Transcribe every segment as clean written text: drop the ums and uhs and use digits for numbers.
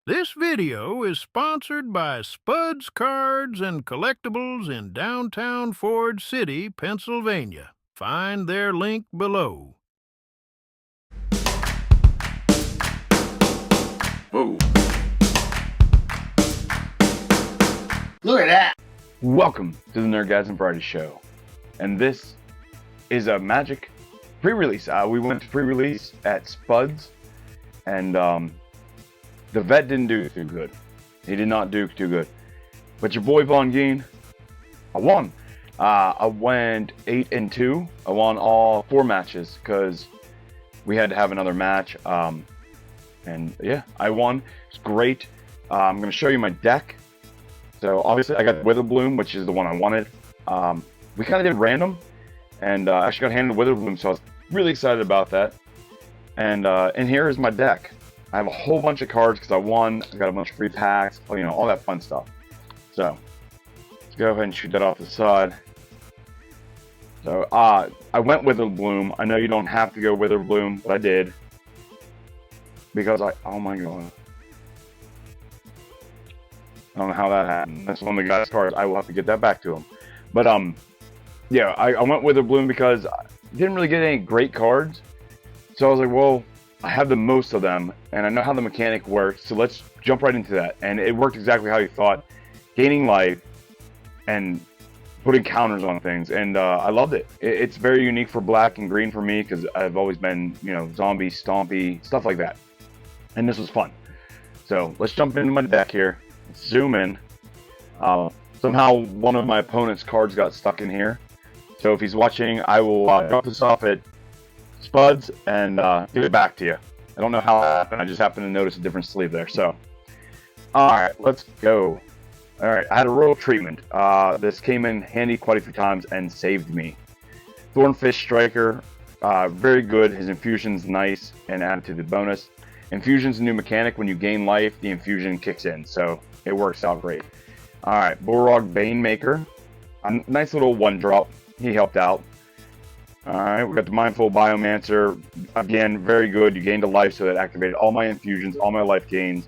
This video is sponsored by Spud's Cards and Collectibles in downtown Ford City, Pennsylvania. Find their link below. Whoa. Look at that! Welcome to the Nerdgasm Variety Show. And this is a Magic pre-release. We went to pre-release at Spud's, and the vet didn't do too good. He did not do too good. But your boy Von Geen, I won. I went 8-2. I won all 4 matches because we had to have another match. And yeah, I won. It's great. I'm going to show you my deck. So obviously I got Witherbloom, which is the one I wanted. We kind of did random, and I actually got handed Witherbloom, so I was really excited about that. And here is my deck. I have a whole bunch of cards because I won. I got a bunch of free packs, you know, all that fun stuff. So let's go ahead and shoot that off the side. So I went Witherbloom. I know you don't have to go Witherbloom, but I did because oh my god, I don't know how that happened. That's one of the guy's cards. I will have to get that back to him. But yeah, I went Witherbloom because I didn't really get any great cards. So I was like, well, I have the most of them, and I know how the mechanic works, so let's jump right into that. And it worked exactly how you thought, gaining life and putting counters on things, and I loved it. It's very unique for black and green for me, because I've always been, you know, zombie, stompy, stuff like that. And this was fun. So let's jump into my deck here. Let's zoom in. Somehow one of my opponent's cards got stuck in here. So if he's watching, I will drop this off at Spuds and give it back to you. I don't know how that happened. I just happened to notice a different sleeve there. So, alright, let's go. Alright, I had a Royal Treatment. This came in handy quite a few times and saved me. Thornfish Striker, very good. His infusion's nice and added to the bonus. Infusion's a new mechanic. When you gain life, the infusion kicks in, so it works out great. Alright, Borog Banemaker. A nice little 1-drop. He helped out. Alright, we got the Mindful Biomancer. Again, very good. You gained a life, so that activated all my infusions, all my life gains.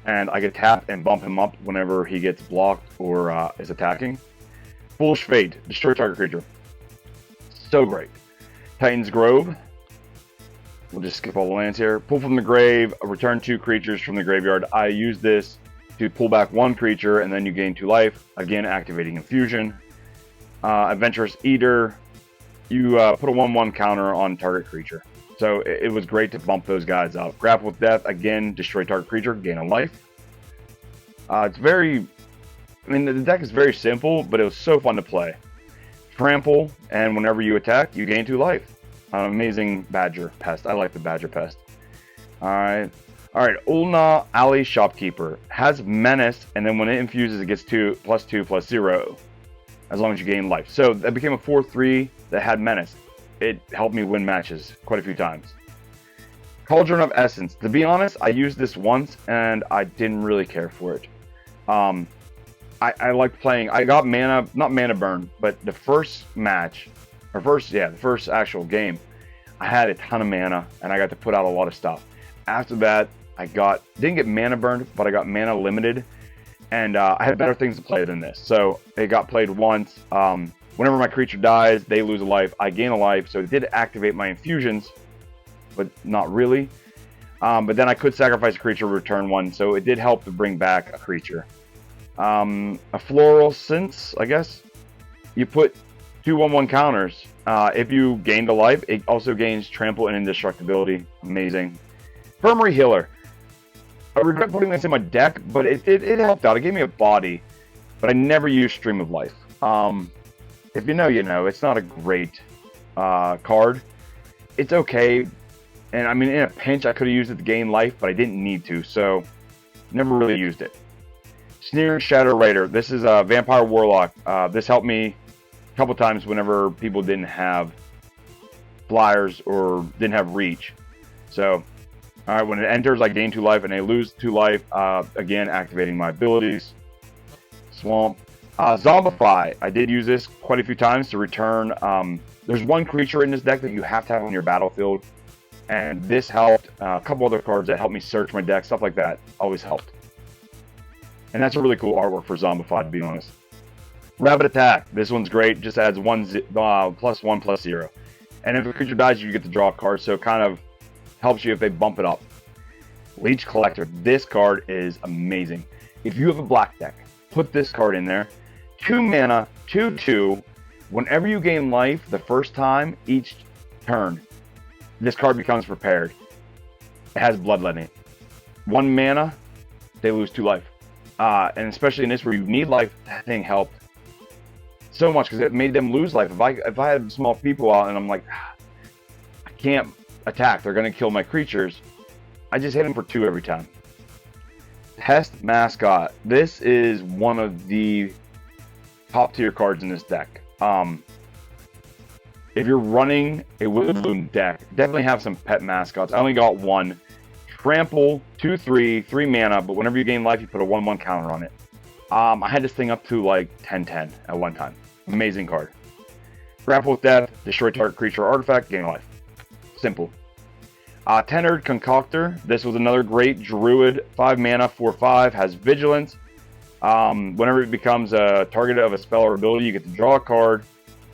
And I could tap and bump him up whenever he gets blocked or is attacking. Foolish Fate. Destroy target creature. So great. Titan's Grove. We'll just skip all the lands here. Pull from the grave. Return 2 creatures from the graveyard. I use this to pull back 1 creature, and then you gain 2 life. Again, activating infusion. Adventurous Eater. You put a 1/1 counter on target creature. So it was great to bump those guys up. Grapple with Death, again, destroy target creature, gain a life. It's very, I mean, the deck is very simple, but it was so fun to play. Trample, and whenever you attack, you gain 2 life. Amazing Badger Pest. I like the Badger Pest. Alright, Ulna Alley Shopkeeper. Has Menace, and then when it infuses, it gets +2/+0. As long as you gain life. So that became a 4/3 that had Menace. It helped me win matches quite a few times. Cauldron of Essence. To be honest, I used this once and I didn't really care for it. I liked playing. I got mana, not mana burn, but the first match, or the first actual game, I had a ton of mana and I got to put out a lot of stuff. After that, didn't get mana burned, but I got mana limited. And I had better things to play than this. So it got played once. Whenever my creature dies, they lose a life. I gain a life. So it did activate my infusions, but not really. But then I could sacrifice a creature, return 1. So it did help to bring back a creature. A Floral Sense, I guess. You put 2 1/1 counters. If you gained a life, it also gains Trample and Indestructibility. Amazing. Infirmary Healer. I regret putting this in my deck, but it helped out. It gave me a body, but I never used Stream of Life. If you know, you know. It's not a great card. It's okay, and I mean, in a pinch, I could have used it to gain life, but I didn't need to, so never really used it. Sneering Shadow Raider. This is a Vampire Warlock. This helped me a couple times whenever people didn't have flyers or didn't have reach. So. Alright, when it enters, I gain 2 life, and I lose 2 life, again, activating my abilities. Swamp. Zombify. I did use this quite a few times to return. There's 1 creature in this deck that you have to have on your battlefield, and this helped. A couple other cards that helped me search my deck, stuff like that, always helped. And that's a really cool artwork for Zombified, to be honest. Rapid Attack. This one's great. Just adds +1/+0. And if a creature dies, you get to draw a card, so it kind of helps you if they bump it up. Leech Collector. This card is amazing. If you have a black deck, put this card in there. 2 mana, 2/2. Whenever you gain life the first time each turn, this card becomes prepared. It has Bloodletting. 1 mana, they lose 2 life. And especially in this where you need life, that thing helped so much because it made them lose life. If I had small people out and I'm like, I can't attack, they're going to kill my creatures, I just hit them for 2 every time. Pest Mascot. This is one of the top tier cards in this deck. If you're running a Witherbloom deck, definitely have some pet mascots. I only got 1. Trample, 2/3, 3 mana, but whenever you gain life, you put a 1/1 counter on it. I had this thing up to like 10/10 at one time. Amazing card. Grapple with Death, destroy target creature or artifact, gain life. Simple. Tenured Concoctor. This was another great Druid. 5 mana, 4/5, has Vigilance. Whenever it becomes a target of a spell or ability, you get to draw a card.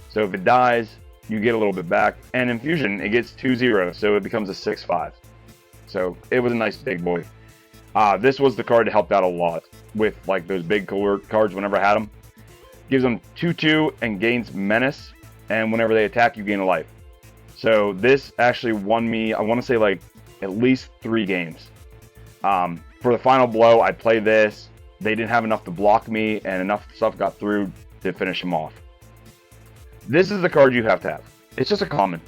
So if it dies, you get a little bit back. And Infusion, it gets 2/0, so it becomes a 6/5. So it was a nice big boy. This was the card that helped out a lot with like those big cards whenever I had them. Gives them 2/2 and gains Menace. And whenever they attack, you gain a life. So this actually won me, I want to say like at least 3 games. For the final blow, I played this. They didn't have enough to block me and enough stuff got through to finish them off. This is the card you have to have. It's just a common.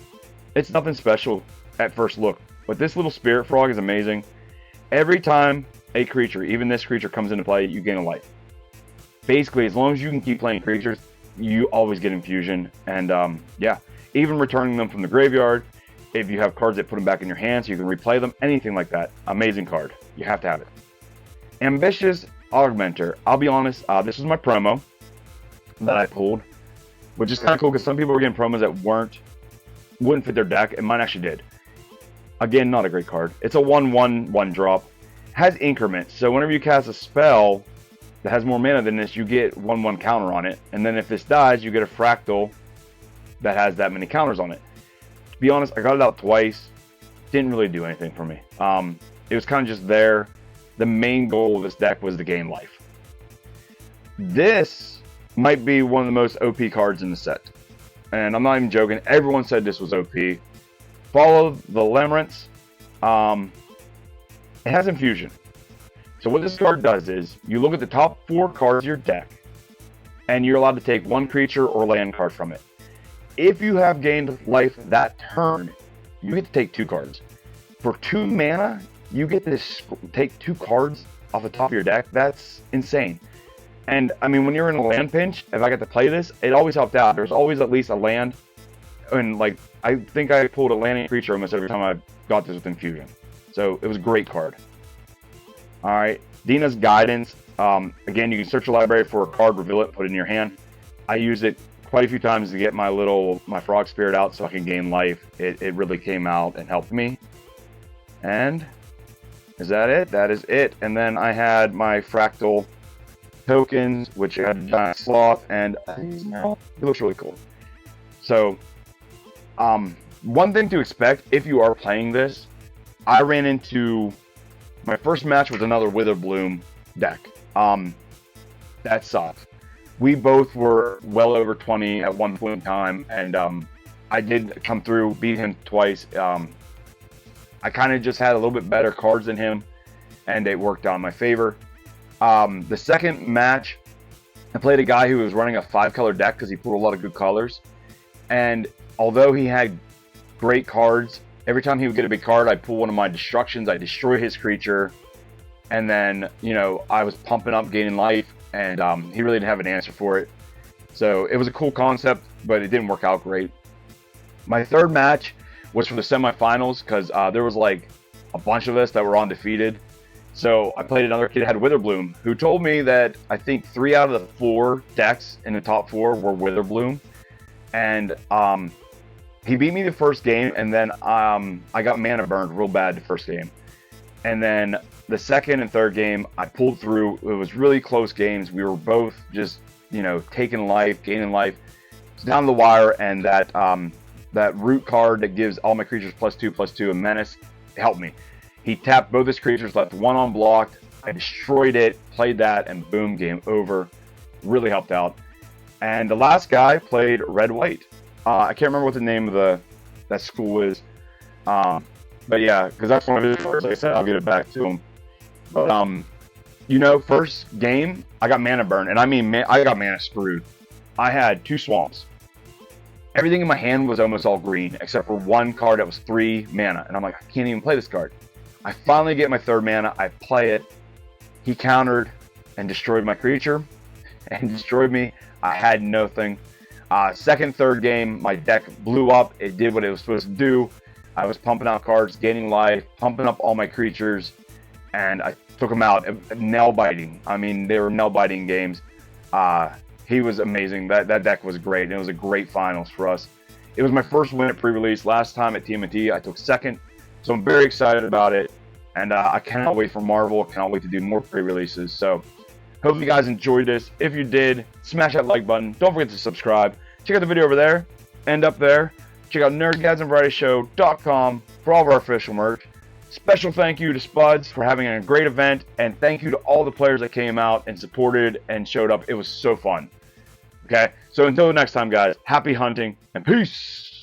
It's nothing special at first look. But this little Spirit Frog is amazing. Every time a creature, even this creature, comes into play, you gain a life. Basically, as long as you can keep playing creatures, you always get Infusion. And yeah, even returning them from the graveyard, if you have cards that put them back in your hand so you can replay them, anything like that. Amazing card. You have to have it. Ambitious Augmenter. I'll be honest, this was my promo that I pulled, which is kind of cool because some people were getting promos that wouldn't fit their deck, and mine actually did. Again, not a great card. It's a 1/1 1-drop. Has Increment, so whenever you cast a spell that has more mana than this, you get 1/1 counter on it. And then if this dies, you get a Fractal that has that many counters on it. To be honest, I got it out twice. Didn't really do anything for me. It was kind of just there. The main goal of this deck was to gain life. This might be one of the most OP cards in the set. And I'm not even joking. Everyone said this was OP. Follow the Limerence. It has Infusion. So what this card does is, you look at the top 4 cards of your deck, and you're allowed to take 1 creature or land card from it. If you have gained life that turn, you get to take 2 cards. For 2 mana, you get to take 2 cards off the top of your deck. That's insane. And I mean, when you're in a land pinch, if I got to play this, it always helped out. There's always at least a land. And like, I think I pulled a landing creature almost every time I got this with Infusion. So it was a great card. Alright, Dina's Guidance. Again, you can search your library for a card, reveal it, put it in your hand. I used it quite a few times to get my frog spirit out so I can gain life. It really came out and helped me. And is that it? That is it. And then I had my Fractal tokens, which I had a giant sloth, and it looks really cool. So, one thing to expect if you are playing this, I ran into my first match with another Witherbloom deck. That sucked. We both were well over 20 at one point in time, and I did come through, beat him twice. I kind of just had a little bit better cards than him, and it worked out in my favor. The second match, I played a guy who was running a 5-color deck because he pulled a lot of good colors. And although he had great cards, every time he would get a big card, I'd pull one of my destructions, I'd destroy his creature, and then, you know, I was pumping up, gaining life, and he really didn't have an answer for it. So it was a cool concept, but it didn't work out great. My third match was for the semifinals because there was like a bunch of us that were undefeated. So I played another kid who had Witherbloom, who told me that I think 3 out of the 4 decks in the top 4 were Witherbloom. And he beat me the first game, and then I got mana burned real bad the first game. And then the second and third game, I pulled through. It was really close games. We were both just, you know, taking life, gaining life. It's down the wire, and that root card that gives all my creatures +2/+2 and menace helped me. He tapped both his creatures, left one unblocked. I destroyed it, played that, and boom, game over. Really helped out. And the last guy played red-white. I can't remember what the name of that school is. But yeah, because that's one of his cards. Like I said, I'll get it back to him. But you know, first game, I got mana burn, and I mean, I got mana screwed. I had 2 swamps. Everything in my hand was almost all green, except for one card that was 3 mana, and I'm like, I can't even play this card. I finally get my 3rd mana. I play it. He countered and destroyed my creature, and destroyed me. I had nothing. Second, third game, my deck blew up. It did what it was supposed to do. I was pumping out cards, gaining life, pumping up all my creatures, and I took them out. Nail biting. I mean, they were nail biting games. He was amazing. That deck was great, and it was a great finals for us. It was my first win at pre-release. Last time at TMNT, I took 2nd, so I'm very excited about it, and I cannot wait for Marvel. I cannot wait to do more pre-releases. So, hope you guys enjoyed this. If you did, smash that like button. Don't forget to subscribe. Check out the video over there and up there. Check out nerdgadsandvarietyshow.com for all of our official merch. Special thank you to Spuds for having a great event, and thank you to all the players that came out and supported and showed up. It was so fun. Okay, so until the next time, guys, happy hunting and peace.